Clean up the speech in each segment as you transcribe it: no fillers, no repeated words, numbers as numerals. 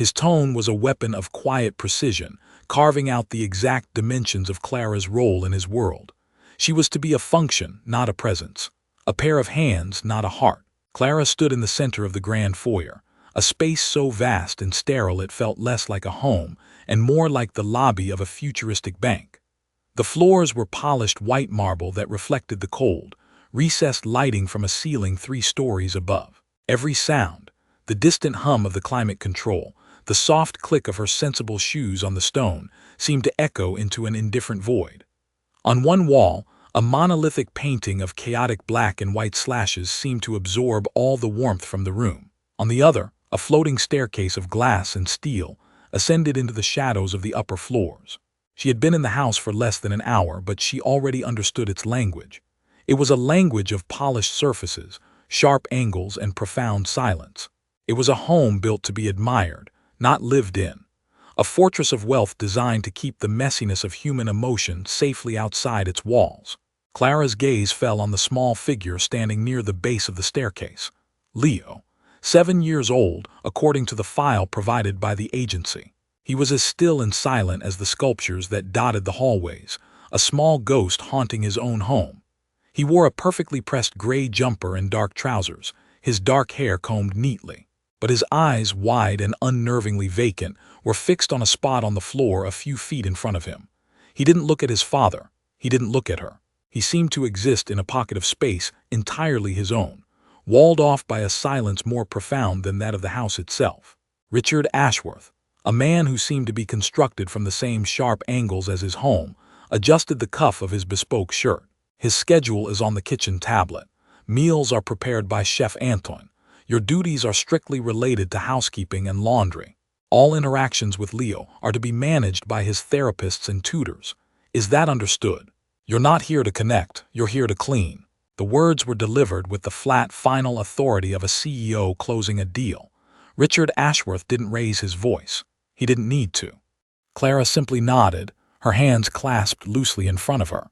His tone was a weapon of quiet precision, carving out the exact dimensions of Clara's role in his world. She was to be a function, not a presence. A pair of hands, not a heart. Clara stood in the center of the grand foyer, a space so vast and sterile it felt less like a home and more like the lobby of a futuristic bank. The floors were polished white marble that reflected the cold, recessed lighting from a ceiling 3 stories above. Every sound, the distant hum of the climate control, the soft click of her sensible shoes on the stone, seemed to echo into an indifferent void. On one wall, a monolithic painting of chaotic black and white slashes seemed to absorb all the warmth from the room. On the other, a floating staircase of glass and steel ascended into the shadows of the upper floors. She had been in the house for less than an hour, but she already understood its language. It was a language of polished surfaces, sharp angles, and profound silence. It was a home built to be admired, not lived in. A fortress of wealth designed to keep the messiness of human emotion safely outside its walls. Clara's gaze fell on the small figure standing near the base of the staircase. Leo, 7 years old, according to the file provided by the agency. He was as still and silent as the sculptures that dotted the hallways, a small ghost haunting his own home. He wore a perfectly pressed gray jumper and dark trousers, his dark hair combed neatly. But his eyes, wide and unnervingly vacant, were fixed on a spot on the floor a few feet in front of him. He didn't look at his father. He didn't look at her. He seemed to exist in a pocket of space entirely his own, walled off by a silence more profound than that of the house itself. Richard Ashworth, a man who seemed to be constructed from the same sharp angles as his home, adjusted the cuff of his bespoke shirt. His schedule is on the kitchen tablet. Meals are prepared by Chef Antoine. Your duties are strictly related to housekeeping and laundry. All interactions with Leo are to be managed by his therapists and tutors. Is that understood? You're not here to connect, you're here to clean. The words were delivered with the flat, final authority of a CEO closing a deal. Richard Ashworth didn't raise his voice. He didn't need to. Clara simply nodded, her hands clasped loosely in front of her.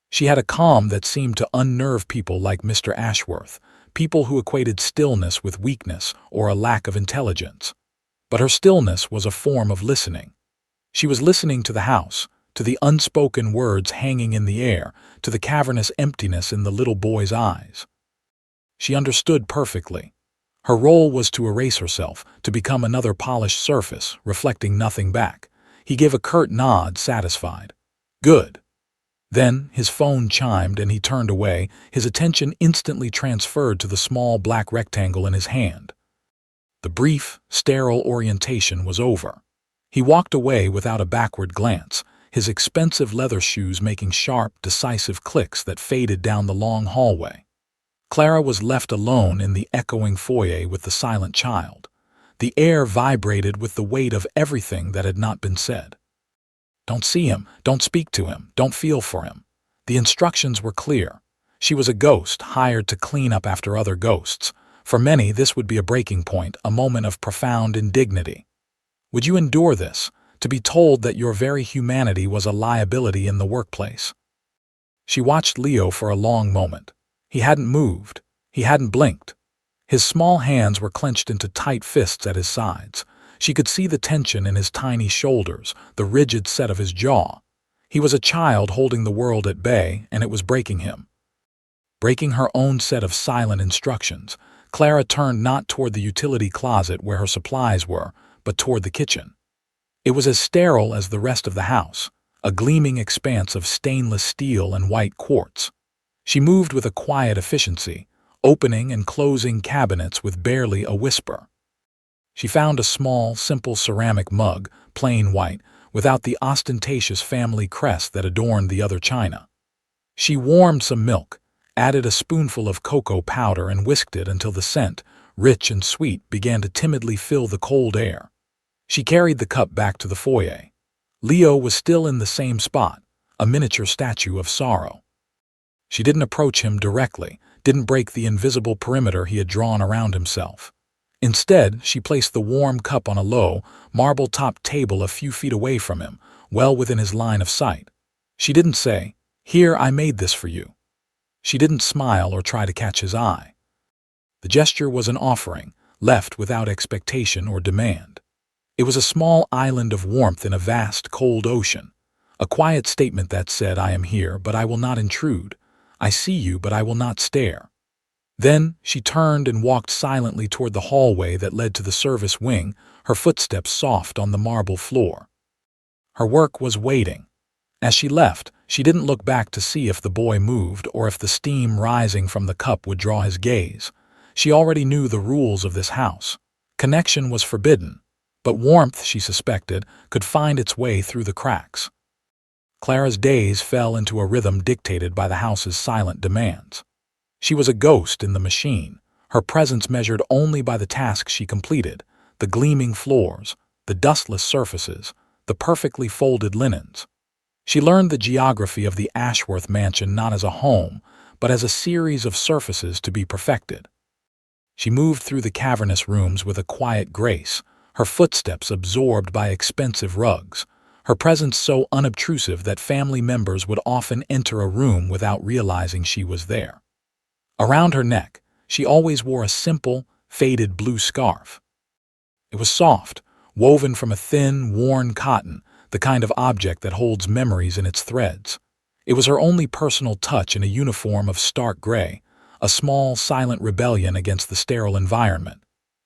She had a calm that seemed to unnerve people like Mr. Ashworth, people who equated stillness with weakness or a lack of intelligence. But her stillness was a form of listening. She was listening to the house, to the unspoken words hanging in the air, to the cavernous emptiness in the little boy's eyes. She understood perfectly. Her role was to erase herself, to become another polished surface, reflecting nothing back. He gave a curt nod, satisfied. Good. Then his phone chimed and he turned away, his attention instantly transferred to the small black rectangle in his hand. The brief, sterile orientation was over. He walked away without a backward glance, his expensive leather shoes making sharp, decisive clicks that faded down the long hallway. Clara was left alone in the echoing foyer with the silent child. The air vibrated with the weight of everything that had not been said. Don't see him, don't speak to him, don't feel for him. The instructions were clear. She was a ghost hired to clean up after other ghosts. For many, this would be a breaking point, a moment of profound indignity. Would you endure this, to be told that your very humanity was a liability in the workplace? She watched Leo for a long moment. He hadn't moved. He hadn't blinked. His small hands were clenched into tight fists at his sides. She could see the tension in his tiny shoulders, the rigid set of his jaw. He was a child holding the world at bay, and it was breaking him. Breaking her own set of silent instructions, Clara turned not toward the utility closet where her supplies were, but toward the kitchen. It was as sterile as the rest of the house, a gleaming expanse of stainless steel and white quartz. She moved with a quiet efficiency, opening and closing cabinets with barely a whisper. She found a small, simple ceramic mug, plain white, without the ostentatious family crest that adorned the other china. She warmed some milk, added a spoonful of cocoa powder and whisked it until the scent, rich and sweet, began to timidly fill the cold air. She carried the cup back to the foyer. Leo was still in the same spot, a miniature statue of sorrow. She didn't approach him directly, didn't break the invisible perimeter he had drawn around himself. Instead, she placed the warm cup on a low, marble-topped table a few feet away from him, well within his line of sight. She didn't say, "Here, I made this for you." She didn't smile or try to catch his eye. The gesture was an offering, left without expectation or demand. It was a small island of warmth in a vast, cold ocean. A quiet statement that said, "I am here, but I will not intrude. I see you, but I will not stare." Then she turned and walked silently toward the hallway that led to the service wing, her footsteps soft on the marble floor. Her work was waiting. As she left, she didn't look back to see if the boy moved or if the steam rising from the cup would draw his gaze. She already knew the rules of this house. Connection was forbidden, but warmth, she suspected, could find its way through the cracks. Clara's days fell into a rhythm dictated by the house's silent demands. She was a ghost in the machine, her presence measured only by the tasks she completed, the gleaming floors, the dustless surfaces, the perfectly folded linens. She learned the geography of the Ashworth mansion not as a home, but as a series of surfaces to be perfected. She moved through the cavernous rooms with a quiet grace, her footsteps absorbed by expensive rugs, her presence so unobtrusive that family members would often enter a room without realizing she was there. Around her neck, she always wore a simple, faded blue scarf. It was soft, woven from a thin, worn cotton, the kind of object that holds memories in its threads. It was her only personal touch in a uniform of stark gray, a small, silent rebellion against the sterile environment.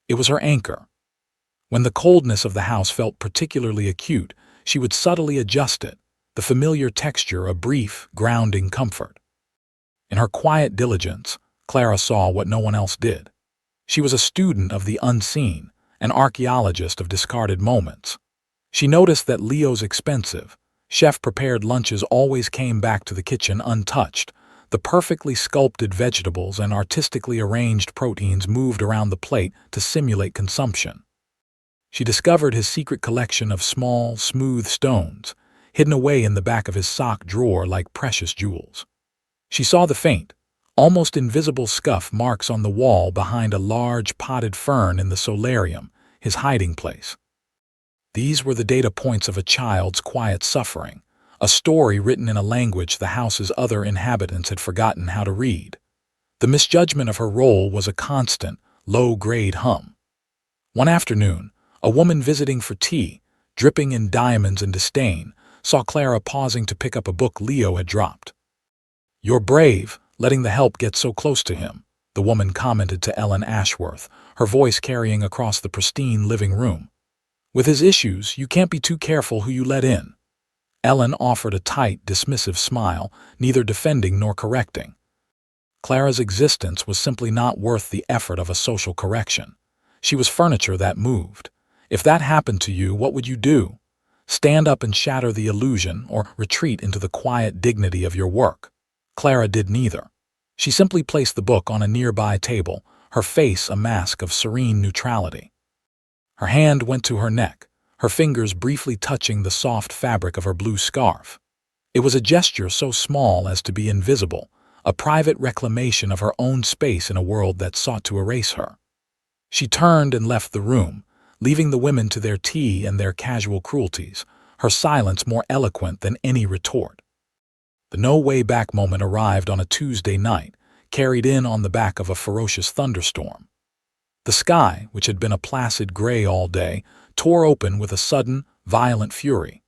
It was her anchor. When the coldness of the house felt particularly acute, she would subtly adjust it, the familiar texture a brief, grounding comfort. In her quiet diligence, Clara saw what no one else did. She was a student of the unseen, an archaeologist of discarded moments. She noticed that Leo's expensive, chef-prepared lunches always came back to the kitchen untouched. The perfectly sculpted vegetables and artistically arranged proteins moved around the plate to simulate consumption. She discovered his secret collection of small, smooth stones, hidden away in the back of his sock drawer like precious jewels. She saw the faint, almost invisible scuff marks on the wall behind a large potted fern in the solarium, his hiding place. These were the data points of a child's quiet suffering, a story written in a language the house's other inhabitants had forgotten how to read. The misjudgment of her role was a constant, low-grade hum. One afternoon, a woman visiting for tea, dripping in diamonds and disdain, saw Clara pausing to pick up a book Leo had dropped. "You're brave, letting the help get so close to him," the woman commented to Ellen Ashworth, her voice carrying across the pristine living room. "With his issues, you can't be too careful who you let in." Ellen offered a tight, dismissive smile, neither defending nor correcting. Clara's existence was simply not worth the effort of a social correction. She was furniture that moved. If that happened to you, what would you do? Stand up and shatter the illusion, or retreat into the quiet dignity of your work? Clara did neither. She simply placed the book on a nearby table, her face a mask of serene neutrality. Her hand went to her neck, her fingers briefly touching the soft fabric of her blue scarf. It was a gesture so small as to be invisible, a private reclamation of her own space in a world that sought to erase her. She turned and left the room, leaving the women to their tea and their casual cruelties, her silence more eloquent than any retort. The no-way-back moment arrived on a Tuesday night, carried in on the back of a ferocious thunderstorm. The sky, which had been a placid gray all day, tore open with a sudden, violent fury.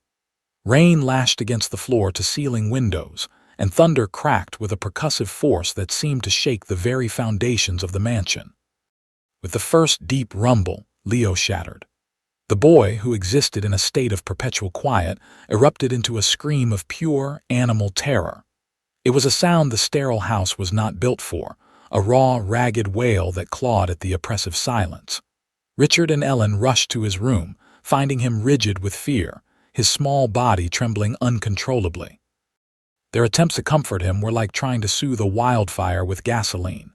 Rain lashed against the floor-to-ceiling windows, and thunder cracked with a percussive force that seemed to shake the very foundations of the mansion. With the first deep rumble, Leo shattered. The boy, who existed in a state of perpetual quiet, erupted into a scream of pure, animal terror. It was a sound the sterile house was not built for, a raw, ragged wail that clawed at the oppressive silence. Richard and Ellen rushed to his room, finding him rigid with fear, his small body trembling uncontrollably. Their attempts to comfort him were like trying to soothe a wildfire with gasoline.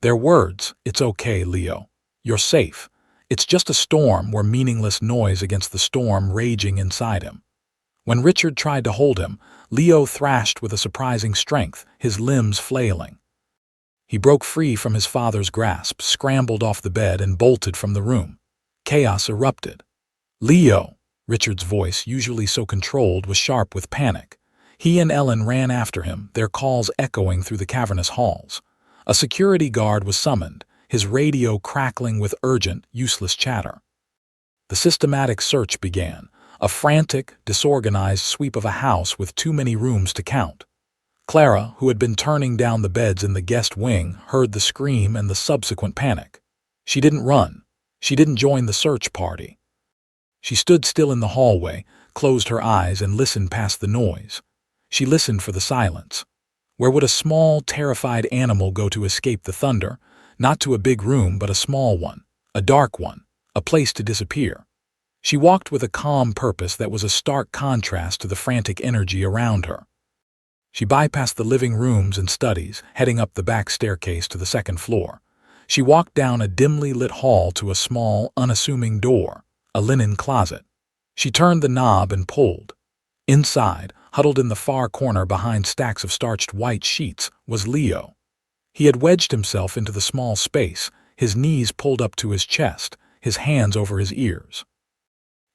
Their words, "It's okay, Leo. You're safe. It's just a storm," were meaningless noise against the storm raging inside him. When Richard tried to hold him, Leo thrashed with a surprising strength, his limbs flailing. He broke free from his father's grasp, scrambled off the bed, and bolted from the room. Chaos erupted. "Leo!" Richard's voice, usually so controlled, was sharp with panic. He and Ellen ran after him, their calls echoing through the cavernous halls. A security guard was summoned, his radio crackling with urgent, useless chatter. The systematic search began, a frantic, disorganized sweep of a house with too many rooms to count. Clara, who had been turning down the beds in the guest wing, heard the scream and the subsequent panic. She didn't run. She didn't join the search party. She stood still in the hallway, closed her eyes, and listened past the noise. She listened for the silence. Where would a small, terrified animal go to escape the thunder? Not to a big room, but a small one, a dark one, a place to disappear. She walked with a calm purpose that was a stark contrast to the frantic energy around her. She bypassed the living rooms and studies, heading up the back staircase to the second floor. She walked down a dimly lit hall to a small, unassuming door, a linen closet. She turned the knob and pulled. Inside, huddled in the far corner behind stacks of starched white sheets, was Leo. He had wedged himself into the small space, his knees pulled up to his chest, his hands over his ears.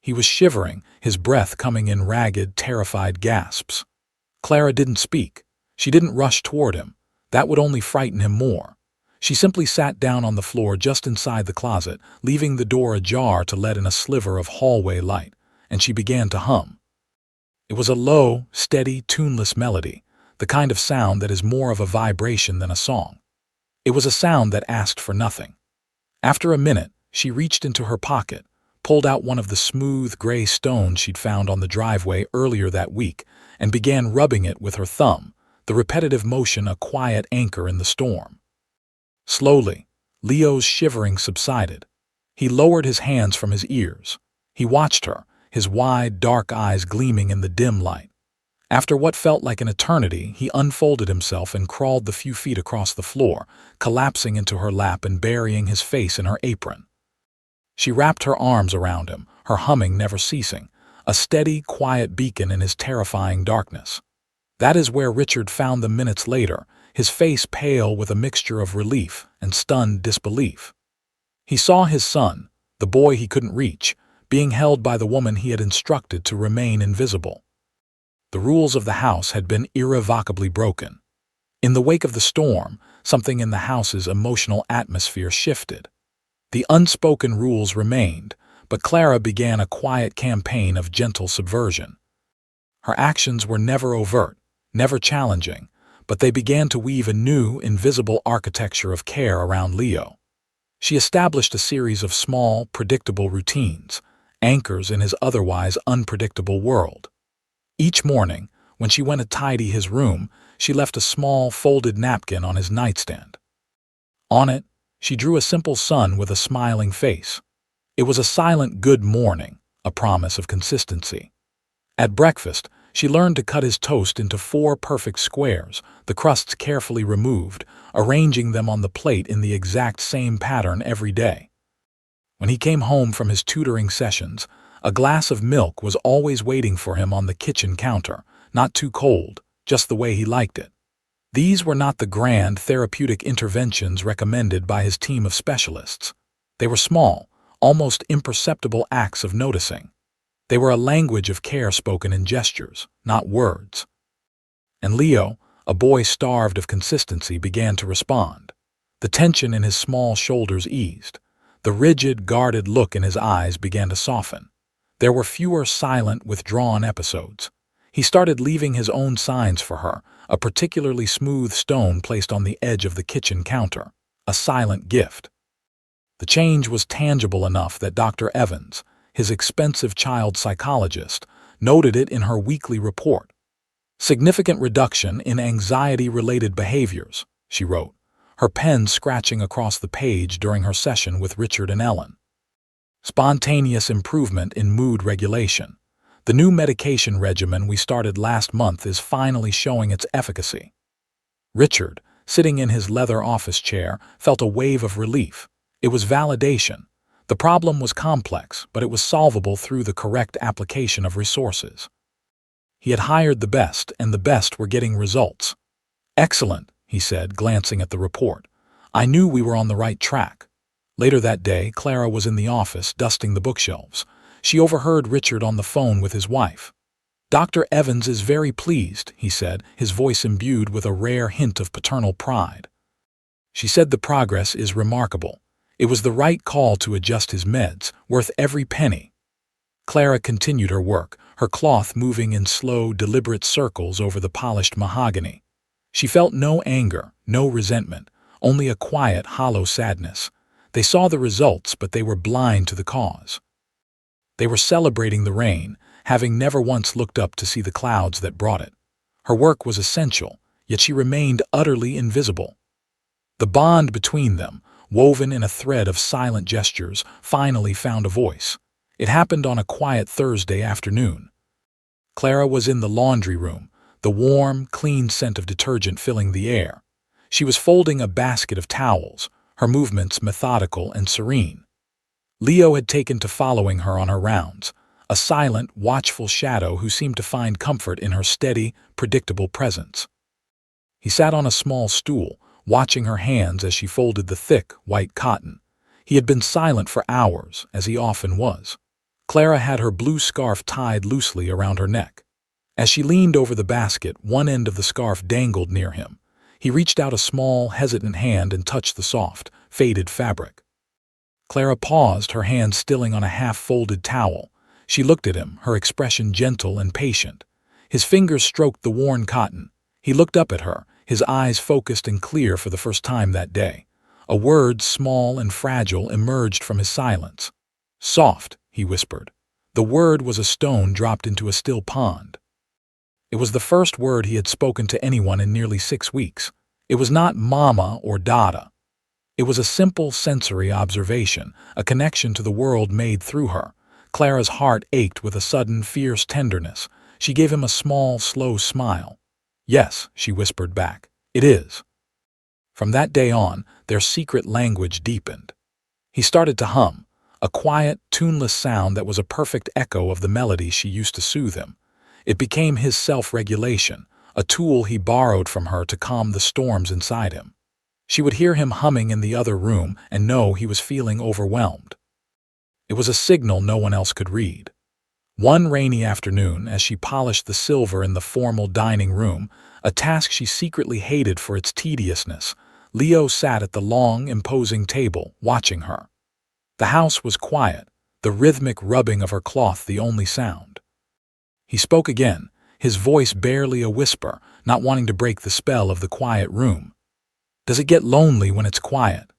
He was shivering, his breath coming in ragged, terrified gasps. Clara didn't speak. She didn't rush toward him. That would only frighten him more. She simply sat down on the floor just inside the closet, leaving the door ajar to let in a sliver of hallway light, and she began to hum. It was a low, steady, tuneless melody, the kind of sound that is more of a vibration than a song. It was a sound that asked for nothing. After a minute, she reached into her pocket, pulled out one of the smooth gray stones she'd found on the driveway earlier that week, and began rubbing it with her thumb, the repetitive motion a quiet anchor in the storm. Slowly, Leo's shivering subsided. He lowered his hands from his ears. He watched her, his wide, dark eyes gleaming in the dim light. After what felt like an eternity, he unfolded himself and crawled the few feet across the floor, collapsing into her lap and burying his face in her apron. She wrapped her arms around him, her humming never ceasing, a steady, quiet beacon in his terrifying darkness. That is where Richard found them minutes later, his face pale with a mixture of relief and stunned disbelief. He saw his son, the boy he couldn't reach, being held by the woman he had instructed to remain invisible. The rules of the house had been irrevocably broken. In the wake of the storm, something in the house's emotional atmosphere shifted. The unspoken rules remained, but Clara began a quiet campaign of gentle subversion. Her actions were never overt, never challenging, but they began to weave a new, invisible architecture of care around Leo. She established a series of small, predictable routines, anchors in his otherwise unpredictable world. Each morning, when she went to tidy his room, she left a small, folded napkin on his nightstand. On it, she drew a simple sun with a smiling face. It was a silent good morning, a promise of consistency. At breakfast, she learned to cut his toast into 4 perfect squares, the crusts carefully removed, arranging them on the plate in the exact same pattern every day. When he came home from his tutoring sessions, a glass of milk was always waiting for him on the kitchen counter, not too cold, just the way he liked it. These were not the grand therapeutic interventions recommended by his team of specialists. They were small, almost imperceptible acts of noticing. They were a language of care spoken in gestures, not words. And Leo, a boy starved of consistency, began to respond. The tension in his small shoulders eased. The rigid, guarded look in his eyes began to soften. There were fewer silent, withdrawn episodes. He started leaving his own signs for her, a particularly smooth stone placed on the edge of the kitchen counter, a silent gift. The change was tangible enough that Dr. Evans, his expensive child psychologist, noted it in her weekly report. "Significant reduction in anxiety-related behaviors," she wrote, her pen scratching across the page during her session with Richard and Ellen. "Spontaneous improvement in mood regulation. The new medication regimen we started last month is finally showing its efficacy." Richard, sitting in his leather office chair, felt a wave of relief. It was validation. The problem was complex, but it was solvable through the correct application of resources. He had hired the best, and the best were getting results. "Excellent," he said, glancing at the report. "I knew we were on the right track." Later that day, Clara was in the office, dusting the bookshelves. She overheard Richard on the phone with his wife. "Dr. Evans is very pleased," he said, his voice imbued with a rare hint of paternal pride. She said, "The progress is remarkable. It was the right call to adjust his meds, worth every penny. Clara continued her work, her cloth moving in slow, deliberate circles over the polished mahogany. She felt no anger, no resentment, only a quiet, hollow sadness. They saw the results, but they were blind to the cause. They were celebrating the rain, having never once looked up to see the clouds that brought it. Her work was essential, yet she remained utterly invisible. The bond between them, woven in a thread of silent gestures, finally found a voice. It happened on a quiet Thursday afternoon. Clara was in the laundry room, the warm, clean scent of detergent filling the air. She was folding a basket of towels, her movements methodical and serene. Leo had taken to following her on her rounds, a silent, watchful shadow who seemed to find comfort in her steady, predictable presence. He sat on a small stool, watching her hands as she folded the thick, white cotton. He had been silent for hours, as he often was. Clara had her blue scarf tied loosely around her neck. As she leaned over the basket, one end of the scarf dangled near him. He reached out a small, hesitant hand and touched the soft, faded fabric. Clara paused, her hand stilling on a half-folded towel. She looked at him, her expression gentle and patient. His fingers stroked the worn cotton. He looked up at her, his eyes focused and clear for the first time that day. A word, small and fragile, emerged from his silence. "Soft," he whispered. The word was a stone dropped into a still pond. It was the first word he had spoken to anyone in nearly 6 weeks. It was not mama or dada. It was a simple sensory observation, a connection to the world made through her. Clara's heart ached with a sudden, fierce tenderness. She gave him a small, slow smile. "Yes," she whispered back, "it is." From that day on, their secret language deepened. He started to hum, a quiet, tuneless sound that was a perfect echo of the melody she used to soothe him. It became his self-regulation, a tool he borrowed from her to calm the storms inside him. She would hear him humming in the other room and know he was feeling overwhelmed. It was a signal no one else could read. One rainy afternoon, as she polished the silver in the formal dining room, a task she secretly hated for its tediousness, Leo sat at the long, imposing table, watching her. The house was quiet, the rhythmic rubbing of her cloth the only sound. He spoke again, his voice barely a whisper, not wanting to break the spell of the quiet room. "Does it get lonely when it's quiet?"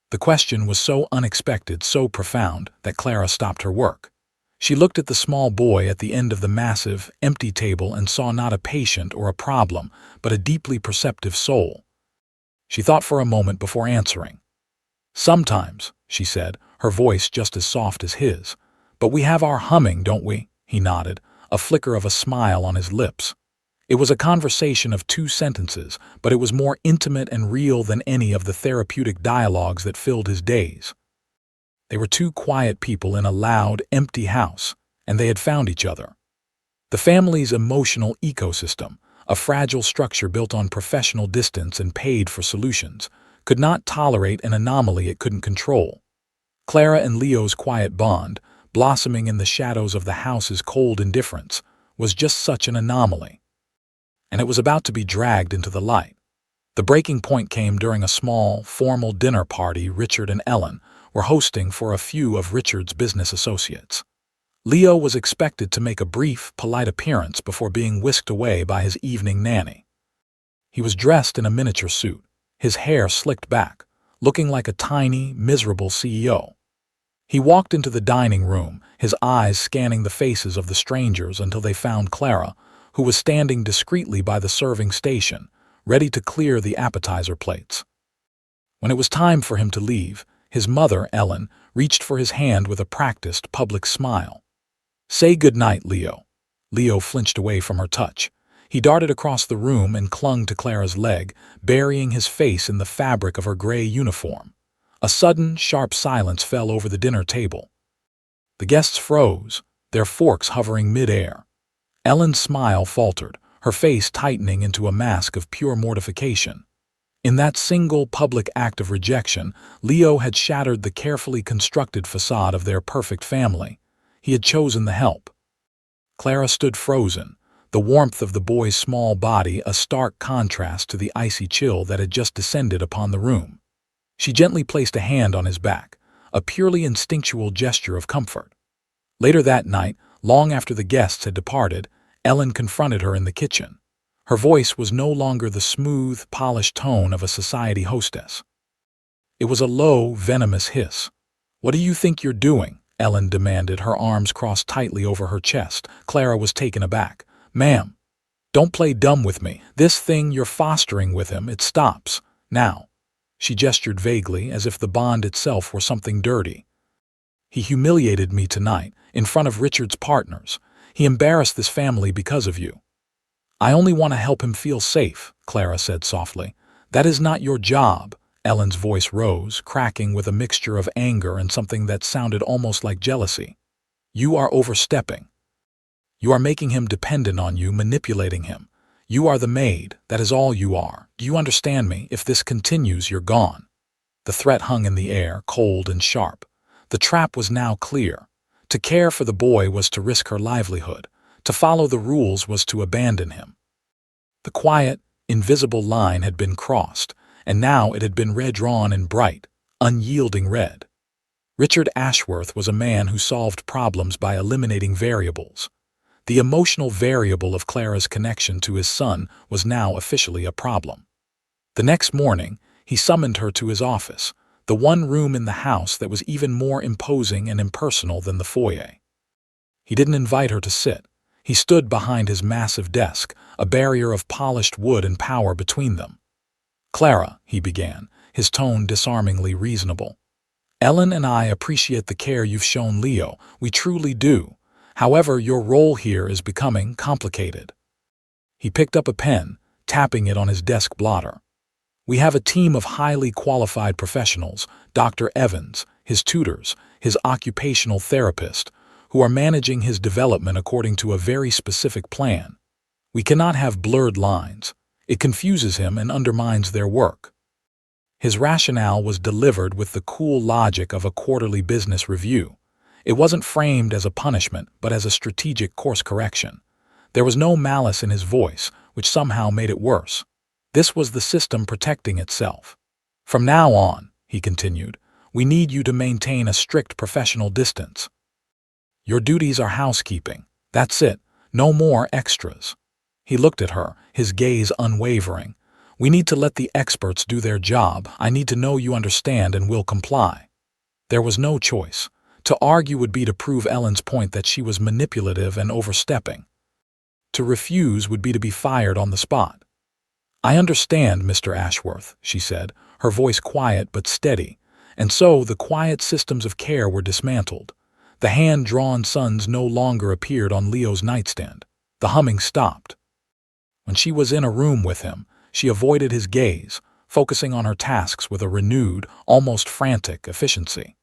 The question was so unexpected, so profound, that Clara stopped her work. She looked at the small boy at the end of the massive, empty table and saw not a patient or a problem, but a deeply perceptive soul. She thought for a moment before answering. "Sometimes," she said, her voice just as soft as his. "But we have our humming, don't we?" He nodded, a flicker of a smile on his lips. It was a conversation of 2 sentences, but it was more intimate and real than any of the therapeutic dialogues that filled his days. They were 2 quiet people in a loud, empty house, and they had found each other. The family's emotional ecosystem, a fragile structure built on professional distance and paid for solutions, could not tolerate an anomaly it couldn't control. Clara and Leo's quiet bond, blossoming in the shadows of the house's cold indifference, was just such an anomaly. And it was about to be dragged into the light. The breaking point came during a small, formal dinner party Richard and Ellen were hosting for a few of Richard's business associates. Leo was expected to make a brief, polite appearance before being whisked away by his evening nanny. He was dressed in a miniature suit, his hair slicked back, looking like a tiny, miserable CEO. He walked into the dining room, his eyes scanning the faces of the strangers until they found Clara, who was standing discreetly by the serving station, ready to clear the appetizer plates. When it was time for him to leave, his mother, Ellen, reached for his hand with a practiced public smile. "Say good night, Leo." Leo flinched away from her touch. He darted across the room and clung to Clara's leg, burying his face in the fabric of her gray uniform. A sudden, sharp silence fell over the dinner table. The guests froze, their forks hovering mid-air. Ellen's smile faltered, her face tightening into a mask of pure mortification. In that single public act of rejection, Leo had shattered the carefully constructed facade of their perfect family. He had chosen the help. Clara stood frozen, the warmth of the boy's small body a stark contrast to the icy chill that had just descended upon the room. She gently placed a hand on his back, a purely instinctual gesture of comfort. Later that night, long after the guests had departed, Ellen confronted her in the kitchen. Her voice was no longer the smooth, polished tone of a society hostess. It was a low, venomous hiss. "What do you think you're doing?" Ellen demanded, her arms crossed tightly over her chest. Clara was taken aback. "Ma'am, don't play dumb with me. This thing you're fostering with him, it stops. Now." She gestured vaguely, as if the bond itself were something dirty. "He humiliated me tonight, in front of Richard's partners. He embarrassed this family because of you." "I only want to help him feel safe," Clara said softly. "That is not your job." Ellen's voice rose, cracking with a mixture of anger and something that sounded almost like jealousy. "You are overstepping. You are making him dependent on you, manipulating him. You are the maid, that is all you are. Do you understand me? If this continues, you're gone." The threat hung in the air, cold and sharp. The trap was now clear. To care for the boy was to risk her livelihood. To follow the rules was to abandon him. The quiet, invisible line had been crossed, and now it had been redrawn in bright, unyielding red. Richard Ashworth was a man who solved problems by eliminating variables. The emotional variable of Clara's connection to his son was now officially a problem. The next morning, he summoned her to his office, the one room in the house that was even more imposing and impersonal than the foyer. He didn't invite her to sit. He stood behind his massive desk, a barrier of polished wood and power between them. "Clara," he began, his tone disarmingly reasonable. "Ellen and I appreciate the care you've shown Leo. We truly do. However, your role here is becoming complicated." He picked up a pen, tapping it on his desk blotter. "We have a team of highly qualified professionals, Dr. Evans, his tutors, his occupational therapist, who are managing his development according to a very specific plan. We cannot have blurred lines. It confuses him and undermines their work." His rationale was delivered with the cool logic of a quarterly business review. It wasn't framed as a punishment, but as a strategic course correction. There was no malice in his voice, which somehow made it worse. This was the system protecting itself. "From now on," he continued, "we need you to maintain a strict professional distance. Your duties are housekeeping. That's it. No more extras." He looked at her, his gaze unwavering. "We need to let the experts do their job. I need to know you understand and will comply." There was no choice. To argue would be to prove Ellen's point that she was manipulative and overstepping. To refuse would be to be fired on the spot. "I understand, Mr. Ashworth," she said, her voice quiet but steady. And so the quiet systems of care were dismantled. The hand-drawn suns no longer appeared on Leo's nightstand. The humming stopped. When she was in a room with him, she avoided his gaze, focusing on her tasks with a renewed, almost frantic efficiency.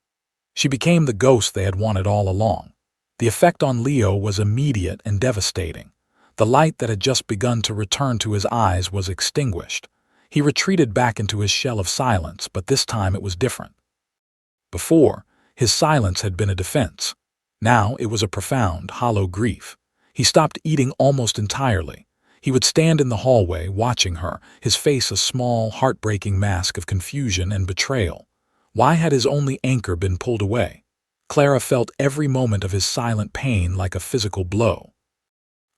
She became the ghost they had wanted all along. The effect on Leo was immediate and devastating. The light that had just begun to return to his eyes was extinguished. He retreated back into his shell of silence, but this time it was different. Before, his silence had been a defense. Now it was a profound, hollow grief. He stopped eating almost entirely. He would stand in the hallway, watching her, his face a small, heartbreaking mask of confusion and betrayal. Why had his only anchor been pulled away? Clara felt every moment of his silent pain like a physical blow.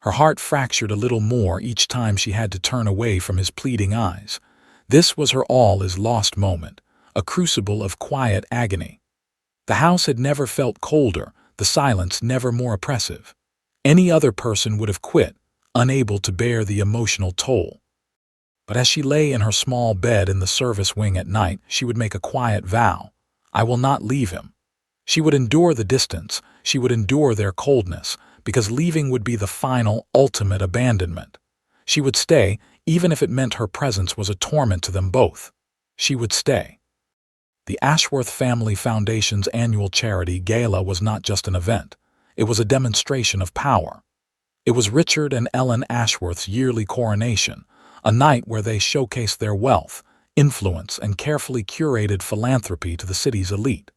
Her heart fractured a little more each time she had to turn away from his pleading eyes. This was her all-is-lost moment, a crucible of quiet agony. The house had never felt colder, the silence never more oppressive. Any other person would have quit, unable to bear the emotional toll. But as she lay in her small bed in the service wing at night, she would make a quiet vow. I will not leave him. She would endure the distance, she would endure their coldness, because leaving would be the final, ultimate abandonment. She would stay, even if it meant her presence was a torment to them both. She would stay. The Ashworth Family Foundation's annual charity gala was not just an event. It was a demonstration of power. It was Richard and Ellen Ashworth's yearly coronation, a night where they showcased their wealth, influence, and carefully curated philanthropy to the city's elite.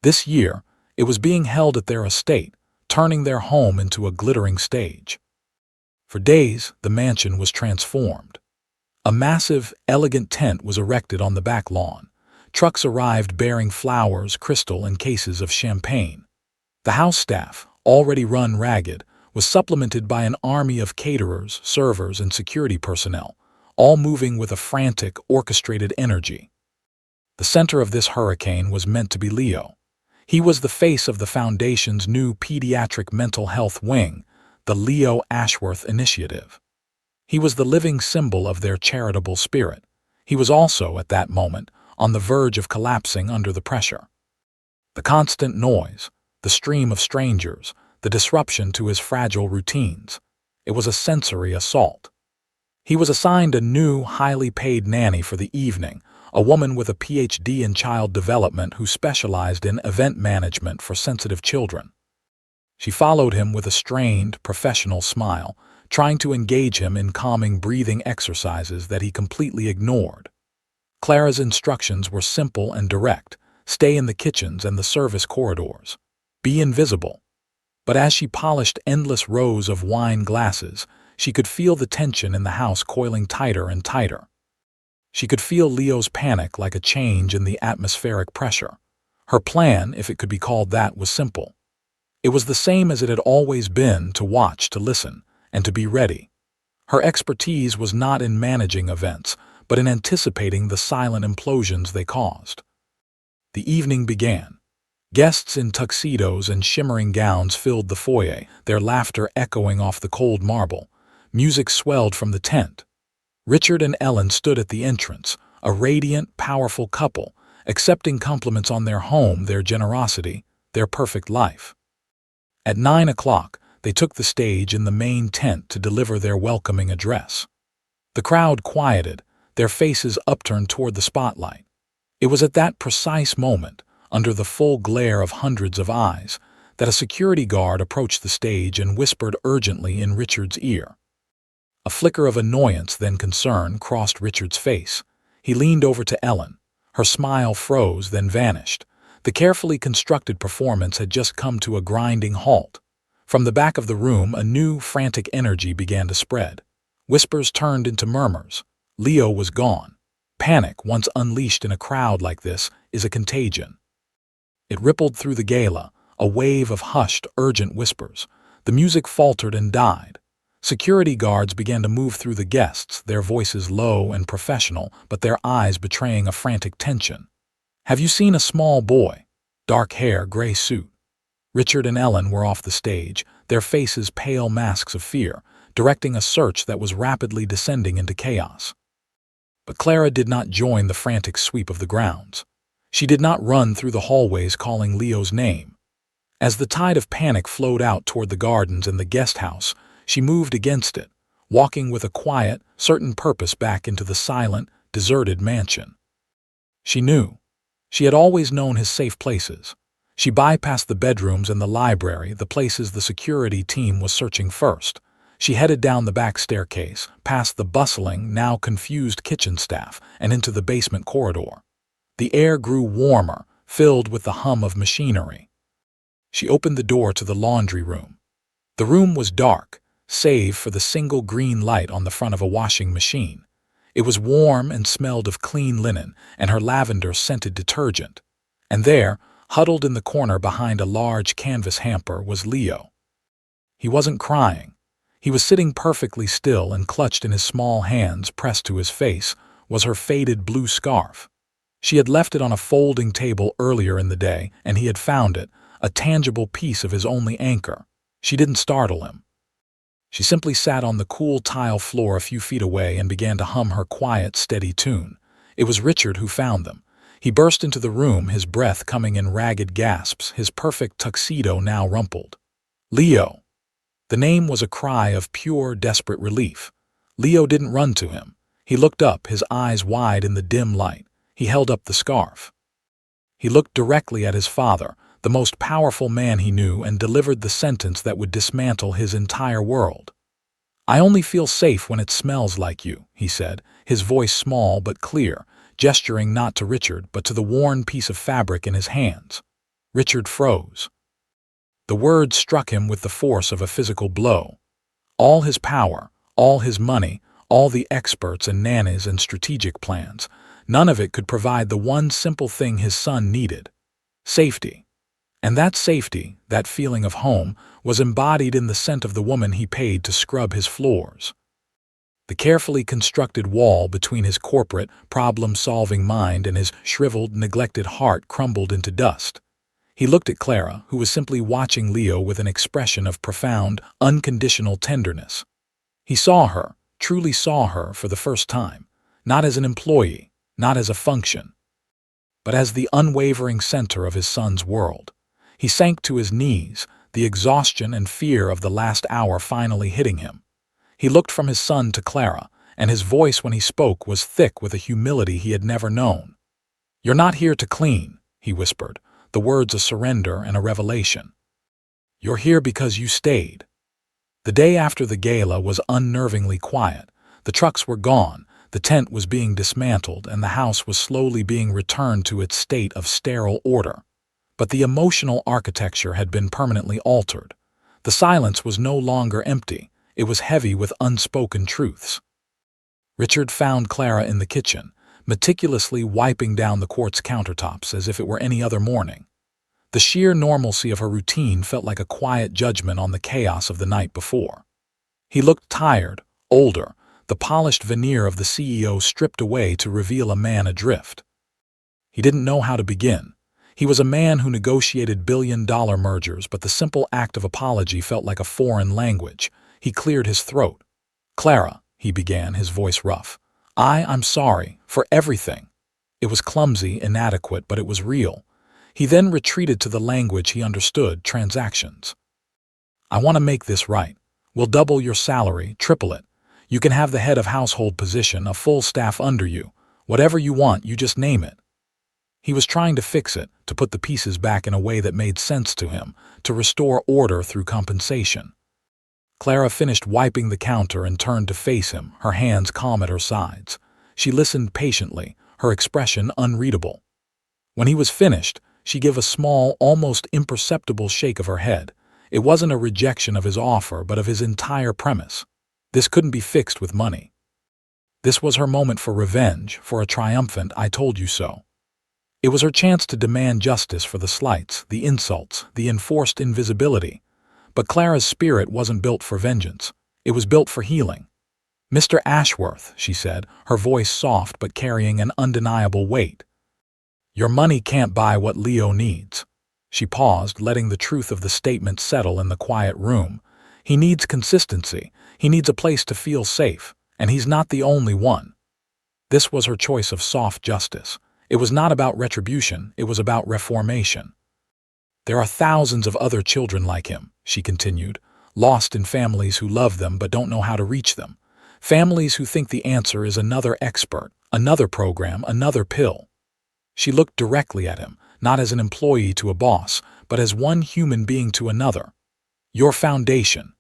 This year, it was being held at their estate, turning their home into a glittering stage. For days, the mansion was transformed. A massive, elegant tent was erected on the back lawn. Trucks arrived bearing flowers, crystal, and cases of champagne. The house staff, already run ragged, was supplemented by an army of caterers, servers, and security personnel, all moving with a frantic, orchestrated energy. The center of this hurricane was meant to be Leo. He was the face of the Foundation's new pediatric mental health wing, the Leo Ashworth Initiative. He was the living symbol of their charitable spirit. He was also, at that moment, on the verge of collapsing under the pressure. The constant noise, the stream of strangers, the disruption to his fragile routines. It was a sensory assault. He was assigned a new, highly paid nanny for the evening, a woman with a PhD in child development who specialized in event management for sensitive children. She followed him with a strained, professional smile, trying to engage him in calming breathing exercises that he completely ignored. Clara's instructions were simple and direct: stay in the kitchens and the service corridors. Be invisible. But as she polished endless rows of wine glasses, she could feel the tension in the house coiling tighter and tighter. She could feel Leo's panic like a change in the atmospheric pressure. Her plan, if it could be called that, was simple. It was the same as it had always been: to watch, to listen, and to be ready. Her expertise was not in managing events, but in anticipating the silent implosions they caused. The evening began. Guests in tuxedos and shimmering gowns filled the foyer, their laughter echoing off the cold marble. Music swelled from the tent. Richard and Ellen stood at the entrance, a radiant, powerful couple, accepting compliments on their home, their generosity, their perfect life. At 9 o'clock, they took the stage in the main tent to deliver their welcoming address. The crowd quieted, their faces upturned toward the spotlight. It was at that precise moment, under the full glare of hundreds of eyes, that a security guard approached the stage and whispered urgently in Richard's ear. A flicker of annoyance, then concern, crossed Richard's face. He leaned over to Ellen. Her smile froze, then vanished. The carefully constructed performance had just come to a grinding halt. From the back of the room, a new, frantic energy began to spread. Whispers turned into murmurs. Leo was gone. Panic, once unleashed in a crowd like this, is a contagion. It rippled through the gala, a wave of hushed, urgent whispers. The music faltered and died. Security guards began to move through the guests, their voices low and professional, but their eyes betraying a frantic tension. "Have you seen a small boy? Dark hair, gray suit." Richard and Ellen were off the stage, their faces pale masks of fear, directing a search that was rapidly descending into chaos. But Clara did not join the frantic sweep of the grounds. She did not run through the hallways calling Leo's name. As the tide of panic flowed out toward the gardens and the guest house, she moved against it, walking with a quiet, certain purpose back into the silent, deserted mansion. She knew. She had always known his safe places. She bypassed the bedrooms and the library, the places the security team was searching first. She headed down the back staircase, past the bustling, now confused kitchen staff, and into the basement corridor. The air grew warmer, filled with the hum of machinery. She opened the door to the laundry room. The room was dark, save for the single green light on the front of a washing machine. It was warm and smelled of clean linen and her lavender-scented detergent. And there, huddled in the corner behind a large canvas hamper, was Leo. He wasn't crying. He was sitting perfectly still, and clutched in his small hands, pressed to his face, was her faded blue scarf. She had left it on a folding table earlier in the day, and he had found it, a tangible piece of his only anchor. She didn't startle him. She simply sat on the cool tile floor a few feet away and began to hum her quiet, steady tune. It was Richard who found them. He burst into the room, his breath coming in ragged gasps, his perfect tuxedo now rumpled. "Leo!" The name was a cry of pure, desperate relief. Leo didn't run to him. He looked up, his eyes wide in the dim light. He held up the scarf. He looked directly at his father, the most powerful man he knew, and delivered the sentence that would dismantle his entire world. "I only feel safe when it smells like you," he said, his voice small but clear, gesturing not to Richard but to the worn piece of fabric in his hands. Richard froze. The words struck him with the force of a physical blow. All his power, all his money, all the experts and nannies and strategic plans, None of it could provide the one simple thing his son needed: safety. And that safety, that feeling of home, was embodied in the scent of the woman he paid to scrub his floors. The carefully constructed wall between his corporate, problem-solving mind and his shriveled, neglected heart crumbled into dust. He looked at Clara, who was simply watching Leo with an expression of profound, unconditional tenderness. He saw her, truly saw her for the first time, not as an employee, not as a function, but as the unwavering center of his son's world. He sank to his knees, the exhaustion and fear of the last hour finally hitting him. He looked from his son to Clara, and his voice when he spoke was thick with a humility he had never known. "You're not here to clean," he whispered, the words a surrender and a revelation. "You're here because you stayed." The day after the gala was unnervingly quiet. The trucks were gone, the tent was being dismantled, and the house was slowly being returned to its state of sterile order. But the emotional architecture had been permanently altered. The silence was no longer empty. It was heavy with unspoken truths. Richard found Clara in the kitchen, meticulously wiping down the quartz countertops as if it were any other morning. The sheer normalcy of her routine felt like a quiet judgment on the chaos of the night before. He looked tired, older, the polished veneer of the CEO stripped away to reveal a man adrift. He didn't know how to begin. He was a man who negotiated billion-dollar mergers, but the simple act of apology felt like a foreign language. He cleared his throat. "Clara," he began, his voice rough. I'm sorry, for everything." It was clumsy, inadequate, but it was real. He then retreated to the language he understood: transactions. "I want to make this right. We'll double your salary, triple it. You can have the head of household position, a full staff under you. Whatever you want, you just name it." He was trying to fix it, to put the pieces back in a way that made sense to him, to restore order through compensation. Clara finished wiping the counter and turned to face him, her hands calm at her sides. She listened patiently, her expression unreadable. When he was finished, she gave a small, almost imperceptible shake of her head. It wasn't a rejection of his offer, but of his entire premise. This couldn't be fixed with money. This was her moment for revenge, for a triumphant "I told you so." It was her chance to demand justice for the slights, the insults, the enforced invisibility. But Clara's spirit wasn't built for vengeance. It was built for healing. "Mr. Ashworth," she said, her voice soft but carrying an undeniable weight. "Your money can't buy what Leo needs." She paused, letting the truth of the statement settle in the quiet room. He needs consistency. He needs a place to feel safe, and he's not the only one. This was her choice of soft justice. It was not about retribution, it was about reformation. "There are thousands of other children like him," she continued, "lost in families who love them but don't know how to reach them. Families who think the answer is another expert, another program, another pill." She looked directly at him, not as an employee to a boss, but as one human being to another. "Your foundation.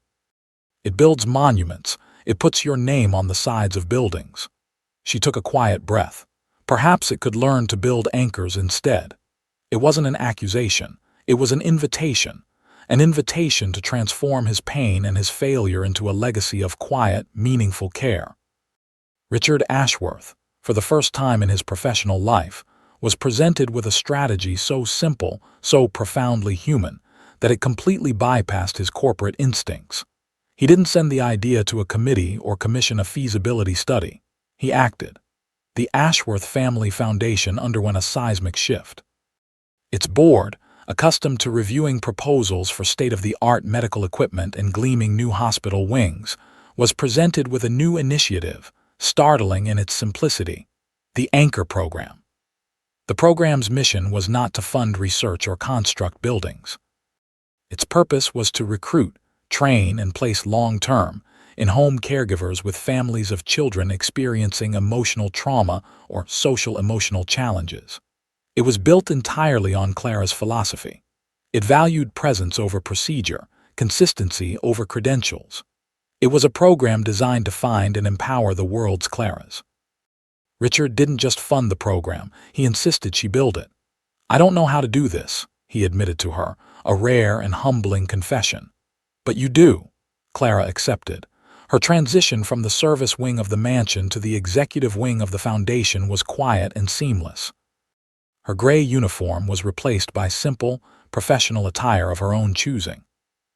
It builds monuments. It puts your name on the sides of buildings." She took a quiet breath. Perhaps it could learn to build anchors instead. It wasn't an accusation. It was an invitation to transform his pain and his failure into a legacy of quiet, meaningful care. Richard Ashworth, for the first time in his professional life, was presented with a strategy so simple, so profoundly human, that it completely bypassed his corporate instincts. He didn't send the idea to a committee or commission a feasibility study. He acted. The Ashworth Family Foundation underwent a seismic shift. Its board, accustomed to reviewing proposals for state-of-the-art medical equipment and gleaming new hospital wings, was presented with a new initiative, startling in its simplicity: the Anchor Program. The program's mission was not to fund research or construct buildings. Its purpose was to recruit, train, and place long-term, in-home caregivers with families of children experiencing emotional trauma or social-emotional challenges. It was built entirely on Clara's philosophy. It valued presence over procedure, consistency over credentials. It was a program designed to find and empower the world's Claras. Richard didn't just fund the program, he insisted she build it. "I don't know how to do this," he admitted to her, a rare and humbling confession. "But you do," Clara accepted. Her transition from the service wing of the mansion to the executive wing of the foundation was quiet and seamless. Her gray uniform was replaced by simple, professional attire of her own choosing.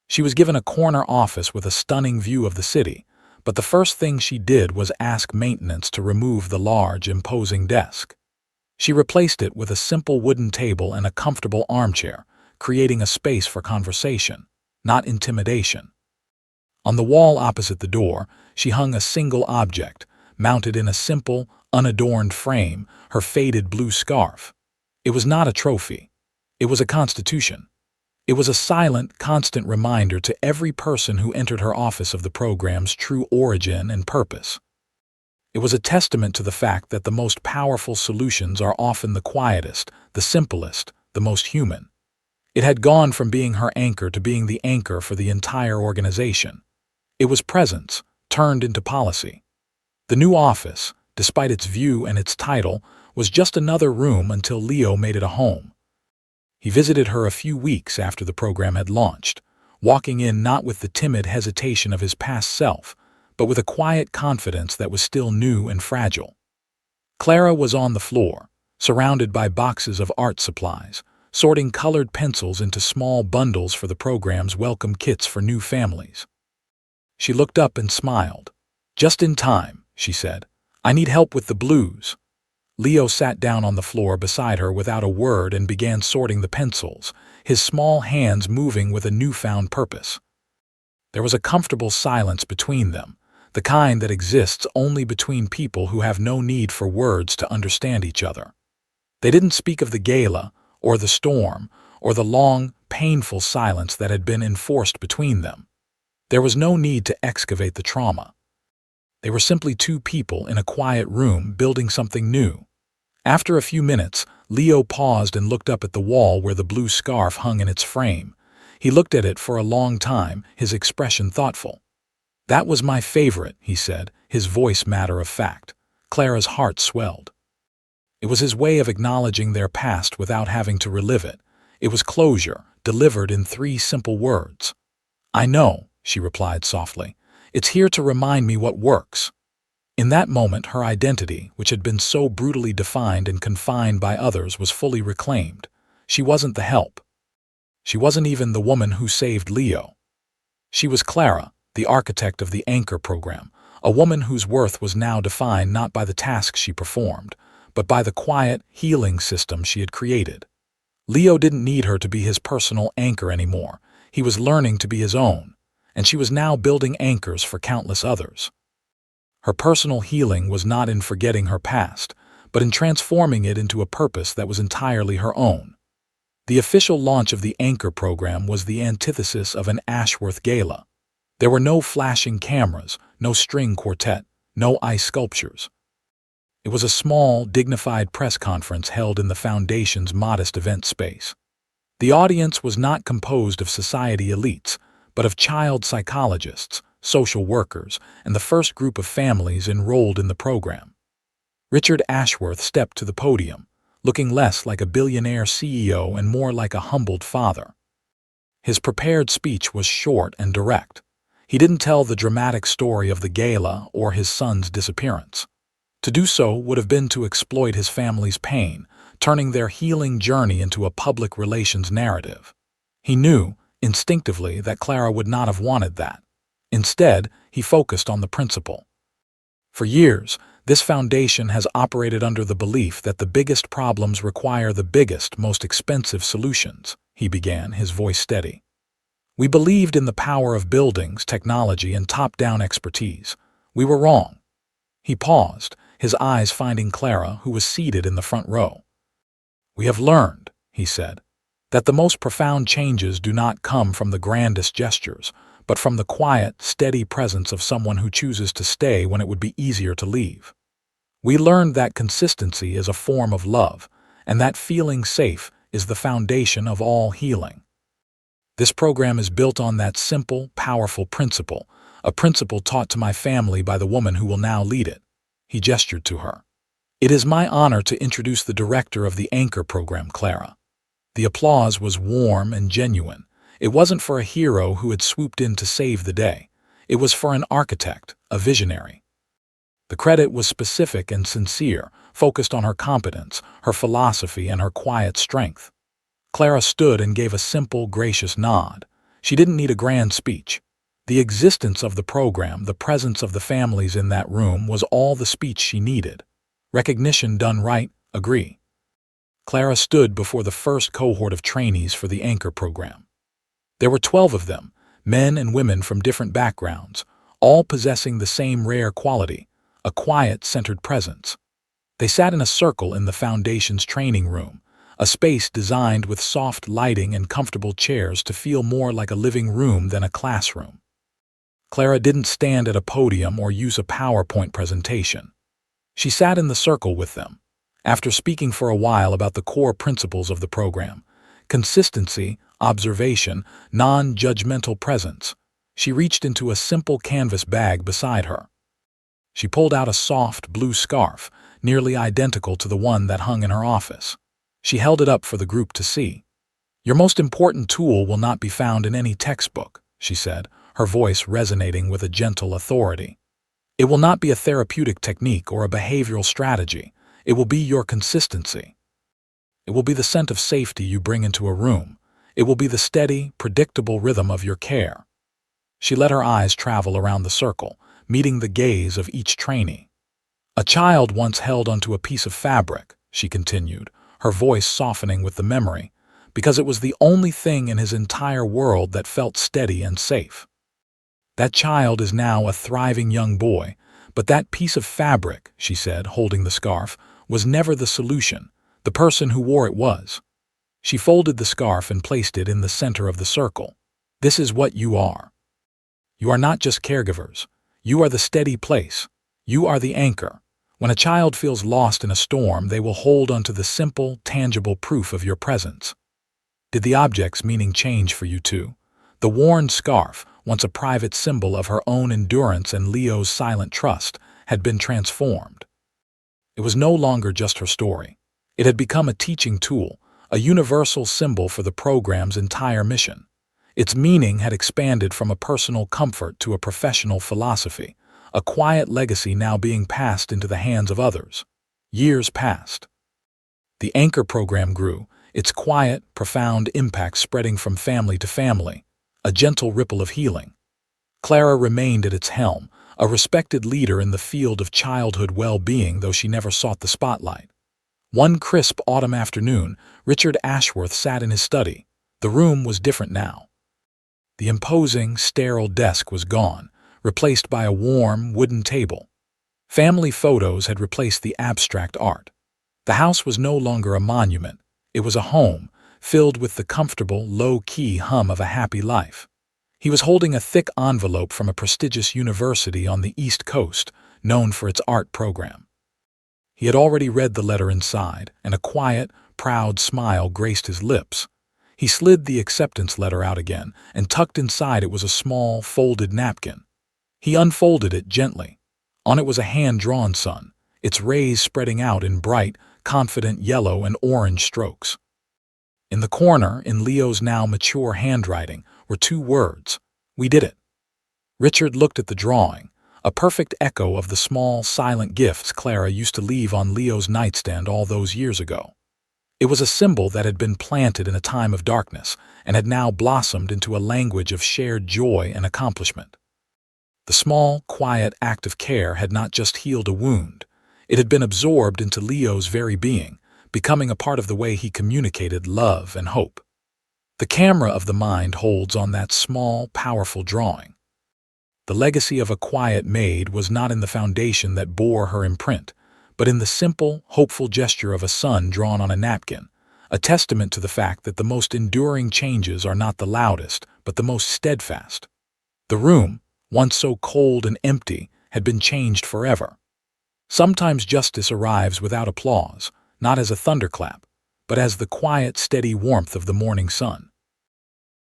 She was given a corner office with a stunning view of the city, but the first thing she did was ask maintenance to remove the large, imposing desk. She replaced it with a simple wooden table and a comfortable armchair, creating a space for conversation, not intimidation. On the wall opposite the door, she hung a single object, mounted in a simple, unadorned frame, her faded blue scarf. It was not a trophy. It was a constitution. It was a silent, constant reminder to every person who entered her office of the program's true origin and purpose. It was a testament to the fact that the most powerful solutions are often the quietest, the simplest, the most human. It had gone from being her anchor to being the anchor for the entire organization. It was presence, turned into policy. The new office, despite its view and its title, was just another room until Leo made it a home. He visited her a few weeks after the program had launched, walking in not with the timid hesitation of his past self, but with a quiet confidence that was still new and fragile. Clara was on the floor, surrounded by boxes of art supplies, sorting colored pencils into small bundles for the program's welcome kits for new families. She looked up and smiled. "Just in time," she said. "I need help with the blues." Leo sat down on the floor beside her without a word and began sorting the pencils, his small hands moving with a newfound purpose. There was a comfortable silence between them, the kind that exists only between people who have no need for words to understand each other. They didn't speak of the gala, or the storm, or the long, painful silence that had been enforced between them. There was no need to excavate the trauma. They were simply two people in a quiet room building something new. After a few minutes, Leo paused and looked up at the wall where the blue scarf hung in its frame. He looked at it for a long time, his expression thoughtful. "That was my favorite," he said, his voice matter of fact. Clara's heart swelled. It was his way of acknowledging their past without having to relive it. It was closure, delivered in 3 simple words. "I know," she replied softly. "It's here to remind me what works." In that moment, her identity, which had been so brutally defined and confined by others, was fully reclaimed. She wasn't the help. She wasn't even the woman who saved Leo. She was Clara, the architect of the Anchor program, a woman whose worth was now defined not by the tasks she performed, but by the quiet, healing system she had created. Leo didn't need her to be his personal anchor anymore. He was learning to be his own, and she was now building anchors for countless others. Her personal healing was not in forgetting her past, but in transforming it into a purpose that was entirely her own. The official launch of the Anchor program was the antithesis of an Ashworth gala. There were no flashing cameras, no string quartet, no ice sculptures. It was a small, dignified press conference held in the Foundation's modest event space. The audience was not composed of society elites, but of child psychologists, social workers, and the first group of families enrolled in the program. Richard Ashworth stepped to the podium, looking less like a billionaire CEO and more like a humbled father. His prepared speech was short and direct. He didn't tell the dramatic story of the gala or his son's disappearance. To do so would have been to exploit his family's pain, turning their healing journey into a public relations narrative. He knew, instinctively, that Clara would not have wanted that. Instead, he focused on the principle. For years, this foundation has operated under the belief that the biggest problems require the biggest, most expensive solutions, he began, his voice steady. We believed in the power of buildings, technology, and top-down expertise. We were wrong. He paused, his eyes finding Clara, who was seated in the front row. "We have learned," he said, "that the most profound changes do not come from the grandest gestures, but from the quiet, steady presence of someone who chooses to stay when it would be easier to leave. We learned that consistency is a form of love, and that feeling safe is the foundation of all healing. This program is built on that simple, powerful principle, a principle taught to my family by the woman who will now lead it." He gestured to her. "It is my honor to introduce the director of the Anchor program, Clara." The applause was warm and genuine. It wasn't for a hero who had swooped in to save the day. It was for an architect, a visionary. The credit was specific and sincere, focused on her competence, her philosophy, and her quiet strength. Clara stood and gave a simple, gracious nod. She didn't need a grand speech. The existence of the program, the presence of the families in that room, was all the speech she needed. Recognition done right, agree. Clara stood before the first cohort of trainees for the Anchor program. There were 12 of them, men and women from different backgrounds, all possessing the same rare quality, a quiet, centered presence. They sat in a circle in the Foundation's training room, a space designed with soft lighting and comfortable chairs to feel more like a living room than a classroom. Clara didn't stand at a podium or use a PowerPoint presentation. She sat in the circle with them. After speaking for a while about the core principles of the program, consistency, observation, non-judgmental presence, she reached into a simple canvas bag beside her. She pulled out a soft blue scarf, nearly identical to the one that hung in her office. She held it up for the group to see. "Your most important tool will not be found in any textbook," she said, her voice resonating with a gentle authority. "It will not be a therapeutic technique or a behavioral strategy. It will be your consistency. It will be the scent of safety you bring into a room. It will be the steady, predictable rhythm of your care." She let her eyes travel around the circle, meeting the gaze of each trainee. "A child once held onto a piece of fabric," she continued, her voice softening with the memory, "because it was the only thing in his entire world that felt steady and safe. That child is now a thriving young boy, but that piece of fabric," she said, holding the scarf, "was never the solution. The person who wore it was." She folded the scarf and placed it in the center of the circle. "This is what you are. You are not just caregivers. You are the steady place. You are the anchor. When a child feels lost in a storm, they will hold onto the simple, tangible proof of your presence." Did the object's meaning change for you too? The worn scarf, once a private symbol of her own endurance and Leo's silent trust, had been transformed. It was no longer just her story. It had become a teaching tool, a universal symbol for the program's entire mission. Its meaning had expanded from a personal comfort to a professional philosophy, a quiet legacy now being passed into the hands of others. Years passed. The Anchor program grew, its quiet, profound impact spreading from family to family, a gentle ripple of healing. Clara remained at its helm, a respected leader in the field of childhood well-being, though she never sought the spotlight. One crisp autumn afternoon, Richard Ashworth sat in his study. The room was different now. The imposing, sterile desk was gone, replaced by a warm, wooden table. Family photos had replaced the abstract art. The house was no longer a monument. It was a home, filled with the comfortable, low-key hum of a happy life. He was holding a thick envelope from a prestigious university on the East Coast, known for its art program. He had already read the letter inside, and a quiet, proud smile graced his lips. He slid the acceptance letter out again, and tucked inside it was a small, folded napkin. He unfolded it gently. On it was a hand-drawn sun, its rays spreading out in bright, confident yellow and orange strokes. In the corner, in Leo's now mature handwriting, were 2 words: "We did it." Richard looked at the drawing, a perfect echo of the small, silent gifts Clara used to leave on Leo's nightstand all those years ago. It was a symbol that had been planted in a time of darkness and had now blossomed into a language of shared joy and accomplishment. The small, quiet act of care had not just healed a wound. It had been absorbed into Leo's very being, becoming a part of the way he communicated love and hope. The camera of the mind holds on that small, powerful drawing. The legacy of a quiet maid was not in the foundation that bore her imprint, but in the simple, hopeful gesture of a sun drawn on a napkin, a testament to the fact that the most enduring changes are not the loudest, but the most steadfast. The room, once so cold and empty, had been changed forever. Sometimes justice arrives without applause, not as a thunderclap, but as the quiet, steady warmth of the morning sun.